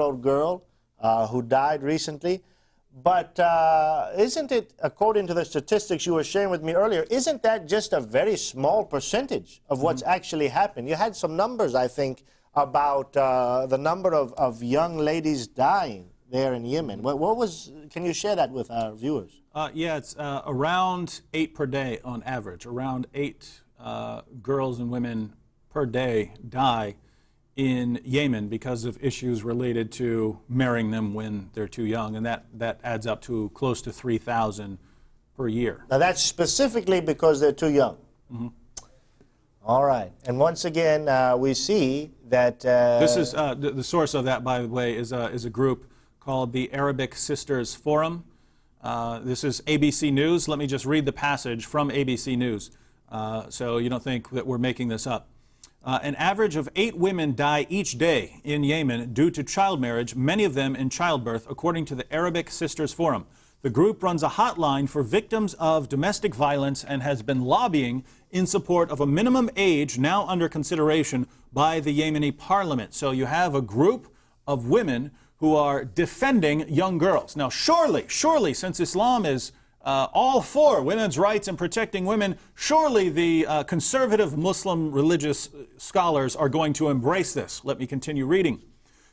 old girl who died recently. But isn't it, according to the statistics you were sharing with me earlier, isn't that just a very small percentage of what's actually happened? You had some numbers, I think, about the number of young ladies dying there in Yemen. Can you share that with our viewers? Yeah, it's around 8 per day on average. Around 8 girls and women per day die in Yemen because of issues related to marrying them when they're too young, and that adds up to close to 3,000 per year. Now that's specifically because they're too young. Mm-hmm. All right, and once again we see that this is the source of that, by the way, is a group called the Arabic Sisters Forum. This is ABC News. Let me just read the passage from ABC News so you don't think that we're making this up. An average of 8 women die each day in Yemen due to child marriage, many of them in childbirth, according to the Arabic Sisters Forum. The group runs a hotline for victims of domestic violence and has been lobbying in support of a minimum age now under consideration by the Yemeni parliament. So you have a group of women who are defending young girls. Now, surely, since Islam is all for women's rights and protecting women, surely the conservative Muslim religious scholars are going to embrace this. Let me continue reading.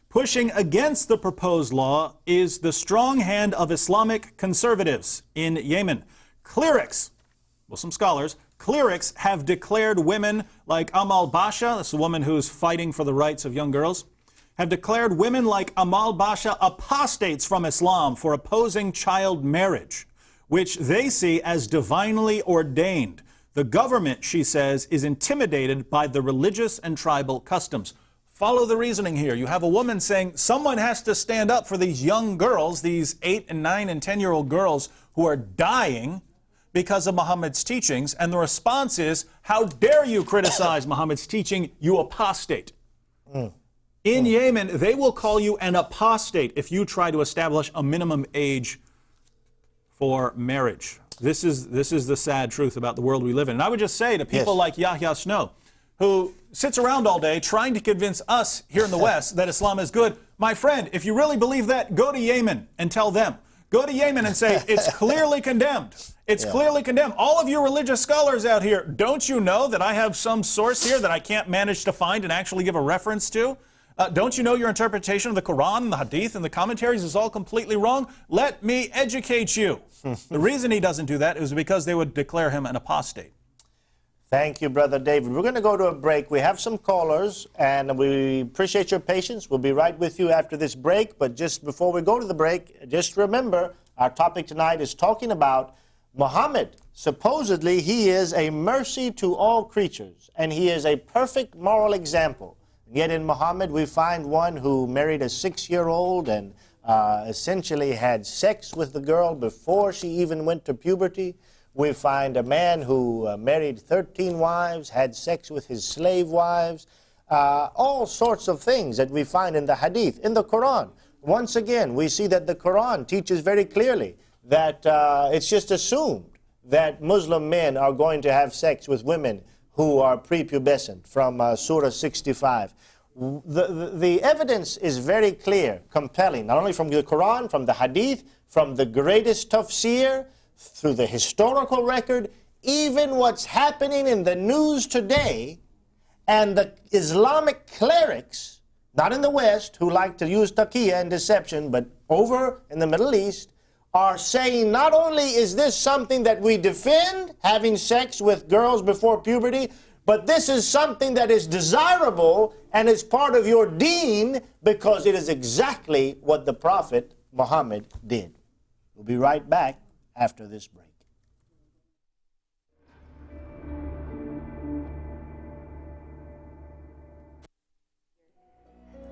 Pushing against the proposed law is the strong hand of Islamic conservatives in Yemen. Clerics, Muslim scholars, clerics have declared women like Amal Basha, that's the woman who's fighting for the rights of young girls, have declared women like Amal Basha apostates from Islam for opposing child marriage, which they see as divinely ordained. The government, she says, is intimidated by the religious and tribal customs. Follow the reasoning here. You have a woman saying someone has to stand up for these young girls, these 8 and 9 and 10-year-old girls who are dying because of Muhammad's teachings, and the response is, how dare you criticize Muhammad's teaching, you apostate. In Yemen, they will call you an apostate if you try to establish a minimum age for marriage. This is the sad truth about the world we live in. And I would just say to people like Yahya Snow, who sits around all day trying to convince us here in the West that Islam is good, my friend, if you really believe that, go to Yemen and tell them. Go to Yemen and say, it's clearly condemned. It's clearly condemned. All of you religious scholars out here, don't you know that I have some source here that I can't manage to find and actually give a reference to? Don't you know your interpretation of the Quran and the Hadith and the commentaries is all completely wrong? Let me educate you. The reason he doesn't do that is because they would declare him an apostate. Thank you, Brother David. We're going to go to a break. We have some callers, and we appreciate your patience. We'll be right with you after this break. But just before we go to the break, just remember, our topic tonight is talking about Muhammad. Supposedly, he is a mercy to all creatures, and he is a perfect moral example. Yet in Muhammad, we find one who married a 6-year-old and essentially had sex with the girl before she even went to puberty. We find a man who married 13 wives, had sex with his slave wives, all sorts of things that we find in the Hadith. In the Quran, once again, we see that the Quran teaches very clearly that it's just assumed that Muslim men are going to have sex with women who are prepubescent, from Surah 65. The evidence is very clear, compelling, not only from the Quran, from the Hadith, from the greatest tafsir, through the historical record, even what's happening in the news today, and the Islamic clerics, not in the West, who like to use taqiyya and deception, but over in the Middle East, are saying not only is this something that we defend, having sex with girls before puberty, but this is something that is desirable and is part of your deen because it is exactly what the Prophet Muhammad did. We'll be right back after this break.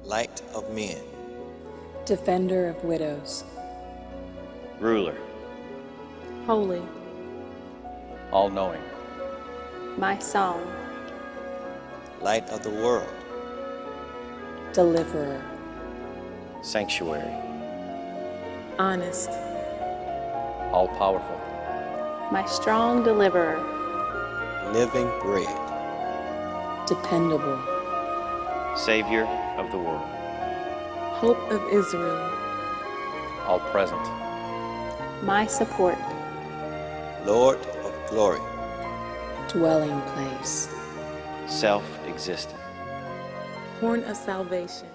Light of men. Defender of widows. Ruler. Holy. All-knowing. My song. Light of the world. Deliverer. Sanctuary. Honest. All-powerful. My strong deliverer. Living bread. Dependable. Savior of the world. hope of Israel, all present, my support, Lord of glory, Dwelling place. self-existent. horn of salvation.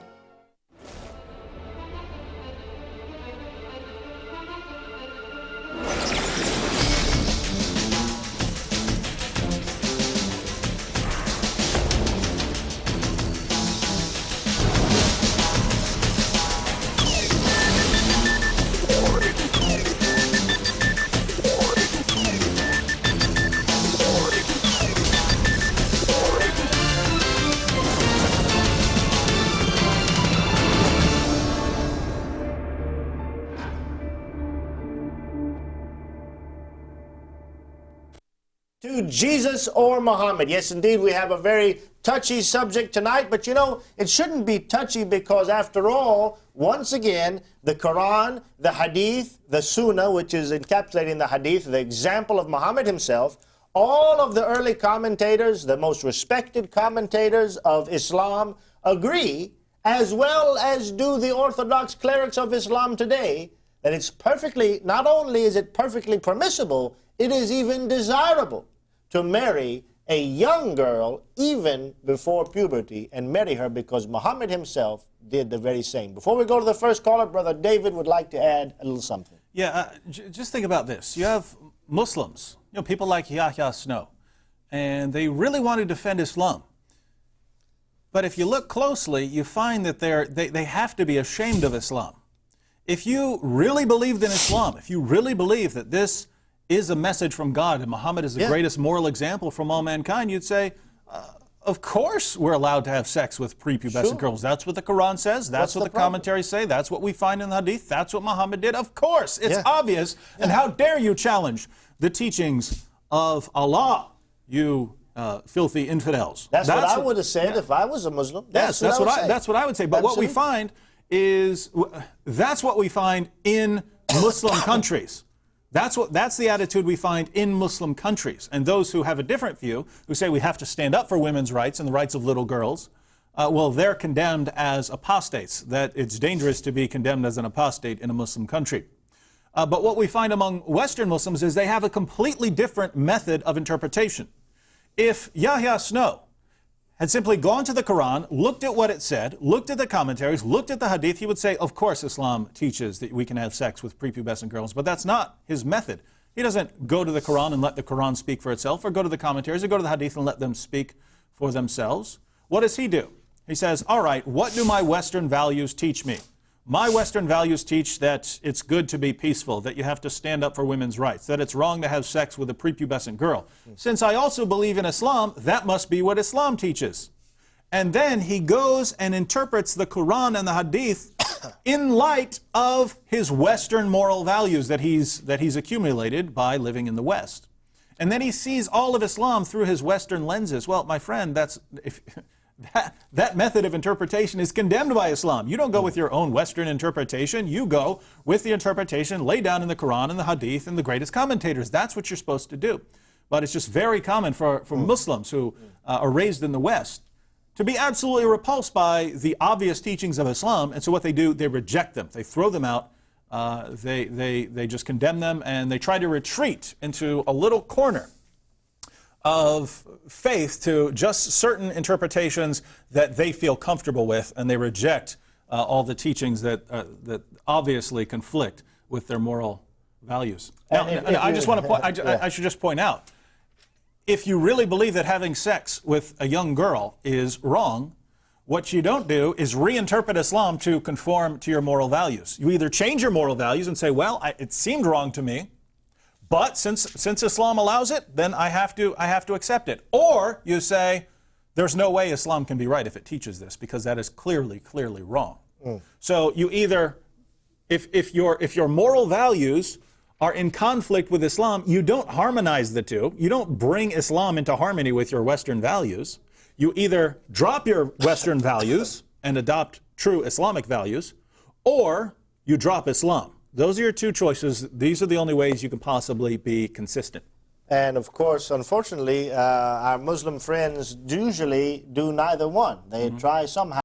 To Jesus or Muhammad. Yes, indeed, we have a very touchy subject tonight, but you know, it shouldn't be touchy because after all, once again, the Quran, the Hadith, the Sunnah, which is encapsulating the Hadith, the example of Muhammad himself, all of the early commentators, the most respected commentators of Islam, agree, as well as do the Orthodox clerics of Islam today, that it's perfectly, not only is it perfectly permissible, it is even desirable to marry a young girl even before puberty and marry her because Muhammad himself did the very same. Before we go to the first caller, Brother David would like to add a little something. Yeah, just think about this. You have Muslims, people like Yahya Snow, and they really want to defend Islam. But if you look closely, you find that they have to be ashamed of Islam. If you really believed in Islam, if you really believe that this is a message from God and Muhammad is the greatest moral example from all mankind, you'd say, of course we're allowed to have sex with prepubescent girls. That's what the Quran says. That's what the commentaries say. That's what we find in the Hadith. That's what Muhammad did. Of course, it's obvious. And how dare you challenge the teachings of Allah, you filthy infidels. That's what I would have said if I was a Muslim. That's what I would say. But what we find is, that's what we find in Muslim countries. That's the attitude we find in Muslim countries. And those who have a different view, who say we have to stand up for women's rights and the rights of little girls, well, they're condemned as apostates, that it's dangerous to be condemned as an apostate in a Muslim country. But what we find among Western Muslims is they have a completely different method of interpretation. If Yahya Snow had simply gone to the Quran, looked at what it said, looked at the commentaries, looked at the Hadith, he would say, of course Islam teaches that we can have sex with prepubescent girls, but that's not his method. He doesn't go to the Quran and let the Quran speak for itself, or go to the commentaries, or go to the Hadith and let them speak for themselves. What does he do? He says, all right, what do my Western values teach me? My Western values teach that it's good to be peaceful, that you have to stand up for women's rights, that it's wrong to have sex with a prepubescent girl. Since I also believe in Islam, that must be what Islam teaches. And then he goes and interprets the Quran and the Hadith in light of his Western moral values that he's accumulated by living in the West. And then he sees all of Islam through his Western lenses. Well, my friend, that method of interpretation is condemned by Islam. You don't go with your own Western interpretation. You go with the interpretation laid down in the Quran and the Hadith and the greatest commentators. That's what you're supposed to do. But it's just very common for Muslims who are raised in the West to be absolutely repulsed by the obvious teachings of Islam. And so what they do, they reject them. They throw them out. They just condemn them, and they try to retreat into a little corner of faith to just certain interpretations that they feel comfortable with, and they reject all the teachings that obviously conflict with their moral values. Now, I just want to point. I should just point out, if you really believe that having sex with a young girl is wrong, what you don't do is reinterpret Islam to conform to your moral values. You either change your moral values and say, well, it seemed wrong to me, but since Islam allows it, then I have to accept it. Or you say, there's no way Islam can be right if it teaches this, because that is clearly wrong. So you either, if your moral values are in conflict with Islam, you don't harmonize the two. You don't bring Islam into harmony with your Western values. You either drop your Western values and adopt true Islamic values, or you drop Islam. Those are your two choices. These are the only ways you can possibly be consistent. And of course, unfortunately, our Muslim friends usually do neither one. They try somehow